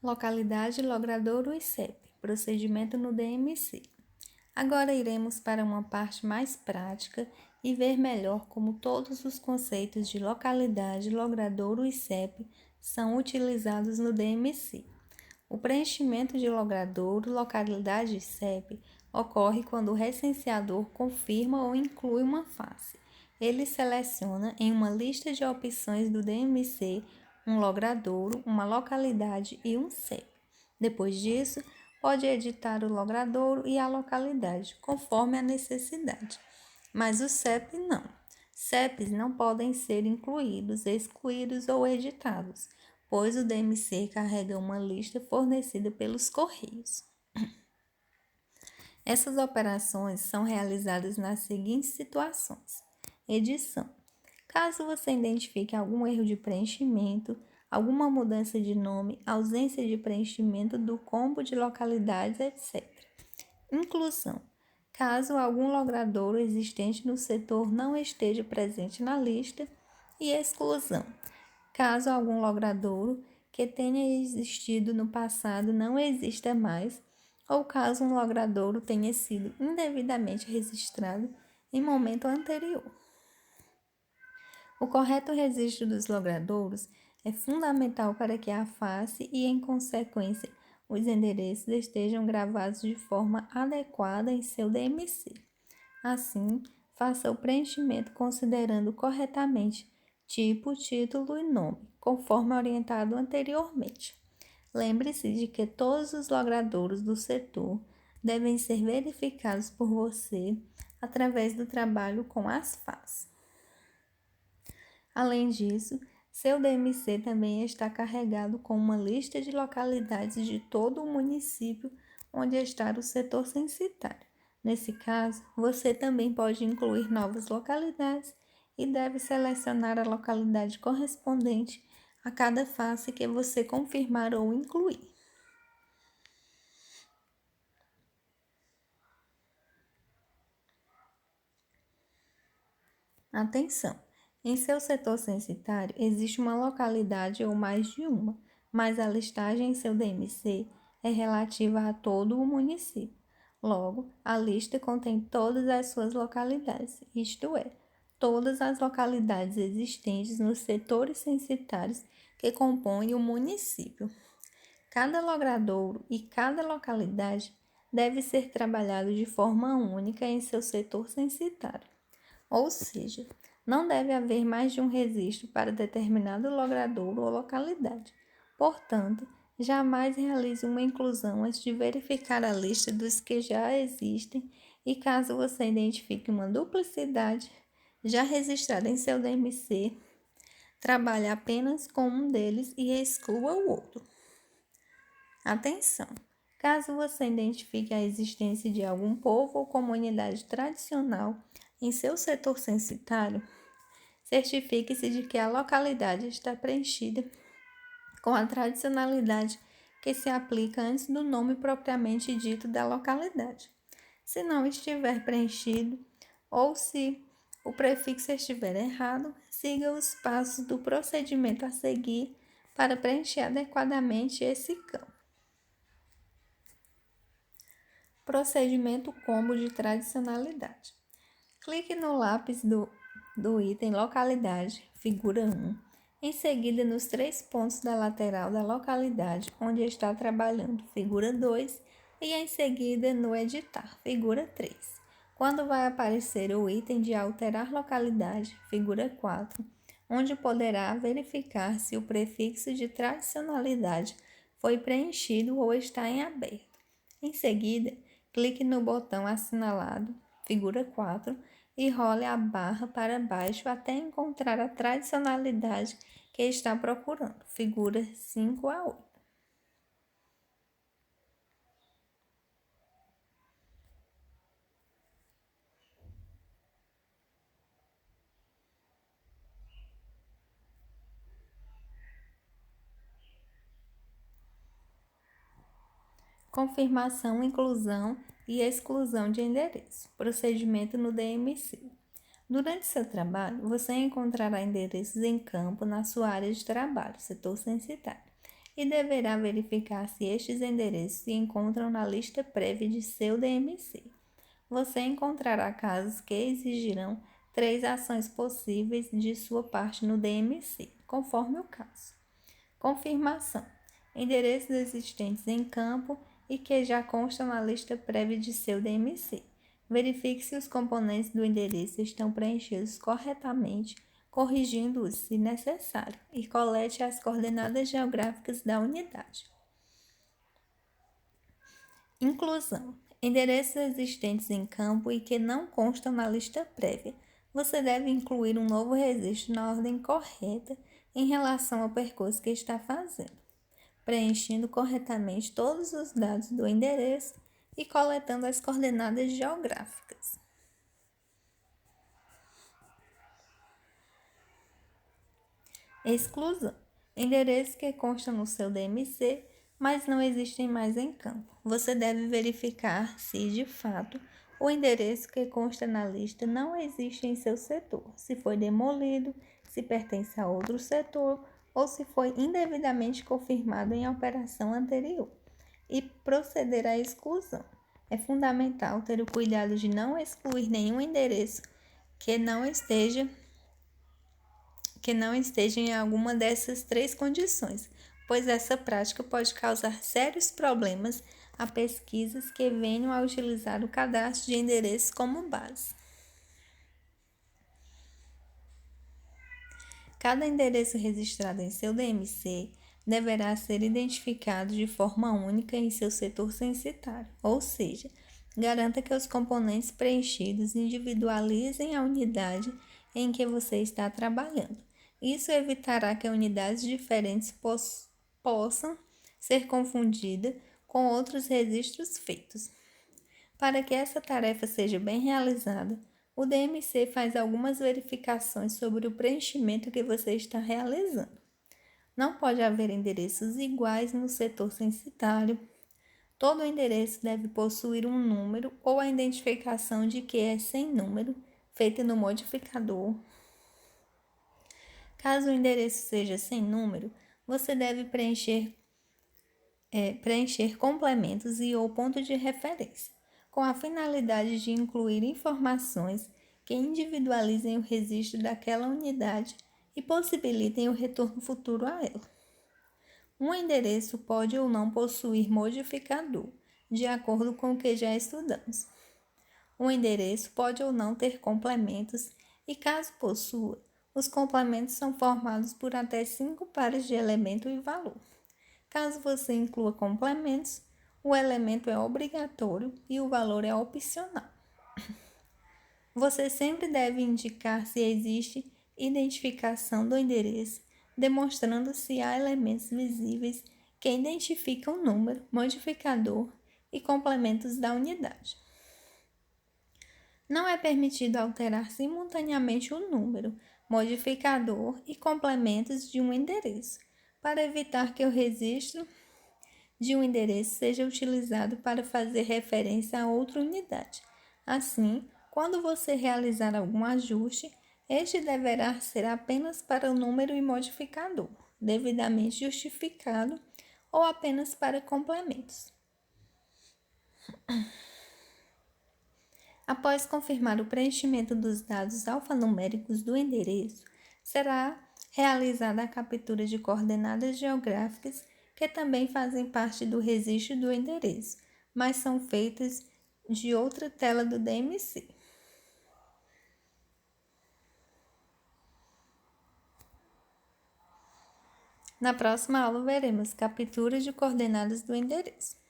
Localidade, logradouro e CEP. Procedimento no DMC. Agora iremos para uma parte mais prática e ver melhor como todos os conceitos de localidade, logradouro e CEP são utilizados no DMC. O preenchimento de logradouro, localidade e CEP ocorre quando o recenseador confirma ou inclui uma face. Ele seleciona em uma lista de opções do DMC um logradouro, uma localidade e um CEP. Depois disso, pode editar o logradouro e a localidade, conforme a necessidade. Mas o CEP não. CEPs não podem ser incluídos, excluídos ou editados, pois o DMC carrega uma lista fornecida pelos Correios. Essas operações são realizadas nas seguintes situações. Edição. Caso você identifique algum erro de preenchimento, alguma mudança de nome, ausência de preenchimento do combo de localidades, etc. Inclusão. Caso algum logradouro existente no setor não esteja presente na lista. E exclusão. Caso algum logradouro que tenha existido no passado não exista mais, ou caso um logradouro tenha sido indevidamente registrado em momento anterior. O correto registro dos logradouros é fundamental para que a face e, em consequência, os endereços estejam gravados de forma adequada em seu DMC. Assim, faça o preenchimento considerando corretamente tipo, título e nome, conforme orientado anteriormente. Lembre-se de que todos os logradouros do setor devem ser verificados por você através do trabalho com as faces. Além disso, seu DMC também está carregado com uma lista de localidades de todo o município onde está o setor censitário. Nesse caso, você também pode incluir novas localidades e deve selecionar a localidade correspondente a cada face que você confirmar ou incluir. Atenção! Em seu setor censitário existe uma localidade ou mais de uma, mas a listagem em seu DMC é relativa a todo o município. Logo, a lista contém todas as suas localidades, isto é, todas as localidades existentes nos setores censitários que compõem o município. Cada logradouro e cada localidade deve ser trabalhado de forma única em seu setor censitário. Ou seja, não deve haver mais de um registro para determinado logradouro ou localidade. Portanto, jamais realize uma inclusão antes de verificar a lista dos que já existem e caso você identifique uma duplicidade já registrada em seu DMC, trabalhe apenas com um deles e exclua o outro. Atenção! Caso você identifique a existência de algum povo ou comunidade tradicional em seu setor censitário, certifique-se de que a localidade está preenchida com a tradicionalidade que se aplica antes do nome propriamente dito da localidade. Se não estiver preenchido ou se o prefixo estiver errado, siga os passos do procedimento a seguir para preencher adequadamente esse campo. Procedimento combo de tradicionalidade. Clique no lápis do item localidade, figura 1, em seguida nos 3 pontos da lateral da localidade onde está trabalhando, figura 2, e em seguida no editar, figura 3. Quando vai aparecer o item de alterar localidade, figura 4, onde poderá verificar se o prefixo de tradicionalidade foi preenchido ou está em aberto. Em seguida, clique no botão assinalado, figura 4, e role a barra para baixo até encontrar a tradicionalidade que está procurando, figura 5 a 8. Confirmação, inclusão e exclusão de endereço. Procedimento no DMC. Durante seu trabalho, você encontrará endereços em campo na sua área de trabalho, setor censitário, e deverá verificar se estes endereços se encontram na lista prévia de seu DMC. Você encontrará casos que exigirão 3 ações possíveis de sua parte no DMC, conforme o caso. Confirmação: endereços existentes em campo e que já constam na lista prévia de seu DMC. Verifique se os componentes do endereço estão preenchidos corretamente, corrigindo-os se necessário, e colete as coordenadas geográficas da unidade. Inclusão: endereços existentes em campo e que não constam na lista prévia. Você deve incluir um novo registro na ordem correta em relação ao percurso que está fazendo, preenchendo corretamente todos os dados do endereço e coletando as coordenadas geográficas. Exclusão: endereços que constam no seu DMC, mas não existem mais em campo. Você deve verificar se, de fato, o endereço que consta na lista não existe em seu setor, se foi demolido, se pertence a outro setor ou se foi indevidamente confirmado em operação anterior, e proceder à exclusão. É fundamental ter o cuidado de não excluir nenhum endereço que não esteja em alguma dessas 3 condições, pois essa prática pode causar sérios problemas a pesquisas que venham a utilizar o cadastro de endereços como base. Cada endereço registrado em seu DMC deverá ser identificado de forma única em seu setor censitário, ou seja, garanta que os componentes preenchidos individualizem a unidade em que você está trabalhando. Isso evitará que unidades diferentes possam ser confundidas com outros registros feitos. Para que essa tarefa seja bem realizada, o DMC faz algumas verificações sobre o preenchimento que você está realizando. Não pode haver endereços iguais no setor censitário. Todo endereço deve possuir um número ou a identificação de que é sem número, feita no modificador. Caso o endereço seja sem número, você deve preencher complementos e ou ponto de referência, com a finalidade de incluir informações que individualizem o registro daquela unidade e possibilitem o retorno futuro a ela. Um endereço pode ou não possuir modificador, de acordo com o que já estudamos. Um endereço pode ou não ter complementos e, caso possua, os complementos são formados por até 5 pares de elemento e valor. Caso você inclua complementos, o elemento é obrigatório e o valor é opcional. Você sempre deve indicar se existe identificação do endereço, demonstrando se há elementos visíveis que identificam o número, modificador e complementos da unidade. Não é permitido alterar simultaneamente o número, modificador e complementos de um endereço, para evitar que o registro de um endereço seja utilizado para fazer referência a outra unidade. Assim, quando você realizar algum ajuste, este deverá ser apenas para o número e modificador, devidamente justificado, ou apenas para complementos. Após confirmar o preenchimento dos dados alfanuméricos do endereço, será realizada a captura de coordenadas geográficas que também fazem parte do registro do endereço, mas são feitas de outra tela do DMC. Na próxima aula veremos captura de coordenadas do endereço.